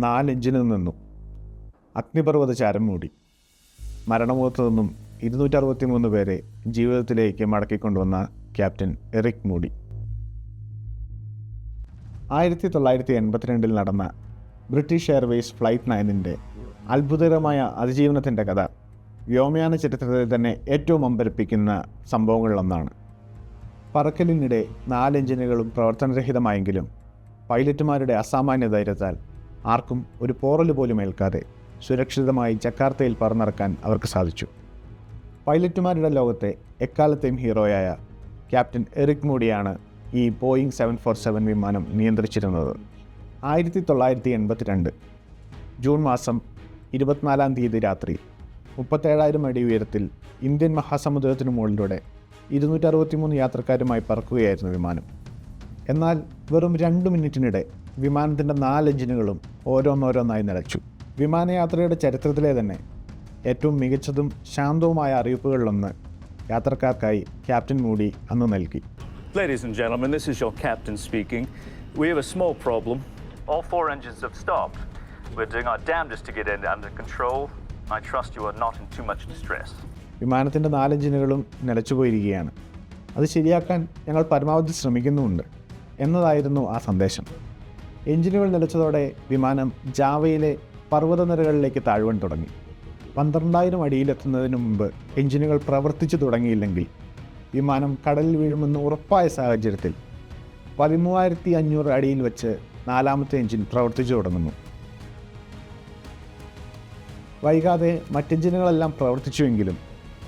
4 എഞ്ചിനിൽ നിന്നും അഗ്നിപർവ്വത ചാരം മൂടി. മരണമുഖത്തു നിന്നും 263 പേരെ ജീവിതത്തിലേക്ക് മടക്കിക്കൊണ്ടുവന്ന ക്യാപ്റ്റൻ എറിക് മൂഡി. 1982 നടന്ന ബ്രിട്ടീഷ് എയർവേസ് ഫ്ലൈറ്റ് 9 അത്ഭുതകരമായ അതിജീവനത്തിൻ്റെ കഥ വ്യോമയാന ചരിത്രത്തിൽ തന്നെ ഏറ്റവും അമ്പരപ്പിക്കുന്ന സംഭവങ്ങളിലൊന്നാണ്. പറക്കലിനിടെ 4 എഞ്ചിനുകളും പ്രവർത്തനരഹിതമായെങ്കിലും പൈലറ്റുമാരുടെ അസാമാന്യ ധൈര്യത്താൽ ആർക്കും ഒരു പോറൽ പോലും ഏൽക്കാതെ സുരക്ഷിതമായി ജക്കാർത്തയിൽ പറന്നിറക്കാൻ അവർക്ക് സാധിച്ചു. പൈലറ്റുമാരുടെ ലോകത്തെ എക്കാലത്തെയും ഹീറോയായ ക്യാപ്റ്റൻ എറിക് മൂഡിയാണ് ഈ ബോയിങ് 747 വിമാനം നിയന്ത്രിച്ചിരുന്നത്. 1982 ജൂൺ മാസം 24-ാം തീയതി രാത്രി 37,000 അടി ഉയരത്തിൽ ഇന്ത്യൻ മഹാസമുദ്രത്തിനു മുകളിലൂടെ 263 യാത്രക്കാരുമായി പറക്കുകയായിരുന്നു വിമാനം. എന്നാൽ വെറും 2 മിനിറ്റിനിടെ വിമാനത്തിൻ്റെ 4 എഞ്ചിനുകളും ഓരോന്നോരോന്നായി നിലച്ചു. വിമാനയാത്രയുടെ ചരിത്രത്തിലെ തന്നെ ഏറ്റവും മികച്ചതും ശാന്തവുമായ അറിയിപ്പുകളിലൊന്ന് യാത്രക്കാർക്കായി ക്യാപ്റ്റൻ മൂഡി അന്ന് നൽകി. Ladies and gentlemen, this is your captain speaking. We have a small problem. All 4 engines have stopped. We're doing our damnedest to get it under control. I trust you are not in too much distress. വിമാനത്തിൻ്റെ 4 എഞ്ചിനുകളും നിലച്ചുപോയിരിക്കുകയാണ്. അത് ശരിയാക്കാൻ ഞങ്ങൾ പരമാവധി ശ്രമിക്കുന്നുമുണ്ട് എന്നതായിരുന്നു ആ സന്ദേശം. എഞ്ചിനുകൾ നിലച്ചതോടെ വിമാനം ജാവയിലെ പർവ്വതനിരകളിലേക്ക് താഴുവാൻ തുടങ്ങി. 12,000 അടിയിലെത്തുന്നതിന് മുമ്പ് എഞ്ചിനുകൾ പ്രവർത്തിച്ചു തുടങ്ങിയില്ലെങ്കിൽ വിമാനം കടലിൽ വീഴുമെന്ന് ഉറപ്പായ സാഹചര്യത്തിൽ 13,500 അടിയിൽ വെച്ച് 4ാമത്തെ എഞ്ചിൻ പ്രവർത്തിച്ചു തുടങ്ങുന്നു. വൈകാതെ മറ്റെഞ്ചിനുകളെല്ലാം പ്രവർത്തിച്ചുവെങ്കിലും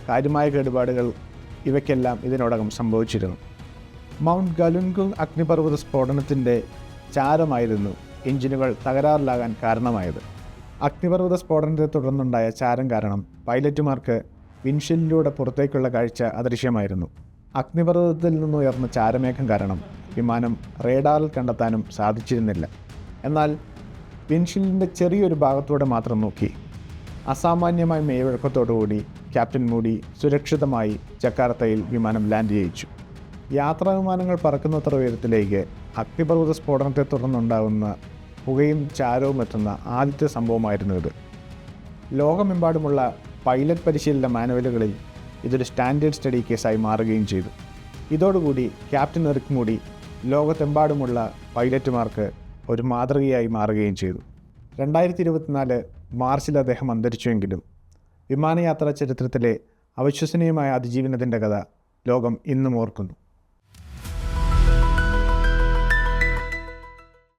കാര്യമായ കേടുപാടുകൾ ഇവയ്ക്കെല്ലാം ഇതിനോടകം സംഭവിച്ചിരുന്നു. മൗണ്ട് ഗലുൻഗുങ് അഗ്നിപർവ്വത സ്ഫോടനത്തിൻ്റെ ചാരമായിരുന്നു എഞ്ചിനുകൾ തകരാറിലാകാൻ കാരണമായത്. അഗ്നിപർവ്വത സ്ഫോടനത്തെ തുടർന്നുണ്ടായ ചാരം കാരണം പൈലറ്റുമാർക്ക് വിൻഷീൽഡിലൂടെ പുറത്തേക്കുള്ള കാഴ്ച അദൃശ്യമായിരുന്നു. അഗ്നിപർവ്വതത്തിൽ നിന്നുയർന്ന ചാരമേഘം കാരണം വിമാനം റേഡാറിൽ കണ്ടെത്താനും സാധിച്ചിരുന്നില്ല. എന്നാൽ വിൻഷീൽഡിൻ്റെ ചെറിയൊരു ഭാഗത്തൂടെ മാത്രം നോക്കി അസാമാന്യമായ മേൽവഴക്കത്തോടുകൂടി ക്യാപ്റ്റൻ മൂഡി സുരക്ഷിതമായി ജക്കാർത്തയിൽ വിമാനം ലാൻഡ് ചെയ്യിച്ചു. യാത്രാ വിമാനങ്ങൾ പറക്കുന്നത്ര ഉയരത്തിലേക്ക് അഗ്നിപർവ്വത സ്ഫോടനത്തെ തുടർന്നുണ്ടാകുന്ന പുകയും ചാരവും എത്തുന്ന ആദ്യത്തെ സംഭവമായിരുന്നു ഇത്. ലോകമെമ്പാടുമുള്ള പൈലറ്റ് പരിശീലന മാനുവലുകളിൽ ഇതൊരു സ്റ്റാൻഡേർഡ് സ്റ്റഡി കേസായി മാറുകയും ചെയ്തു. ഇതോടുകൂടി ക്യാപ്റ്റൻ എറിക് മൂഡി ലോകത്തെമ്പാടുമുള്ള പൈലറ്റുമാർക്ക് ഒരു മാതൃകയായി മാറുകയും ചെയ്തു. 2024 മാർച്ചിൽ അദ്ദേഹം അന്തരിച്ചുവെങ്കിലും വിമാനയാത്രാ ചരിത്രത്തിലെ അവിശ്വസനീയമായ അതിജീവനത്തിൻ്റെ കഥ ലോകം ഇന്നും ഓർക്കുന്നു.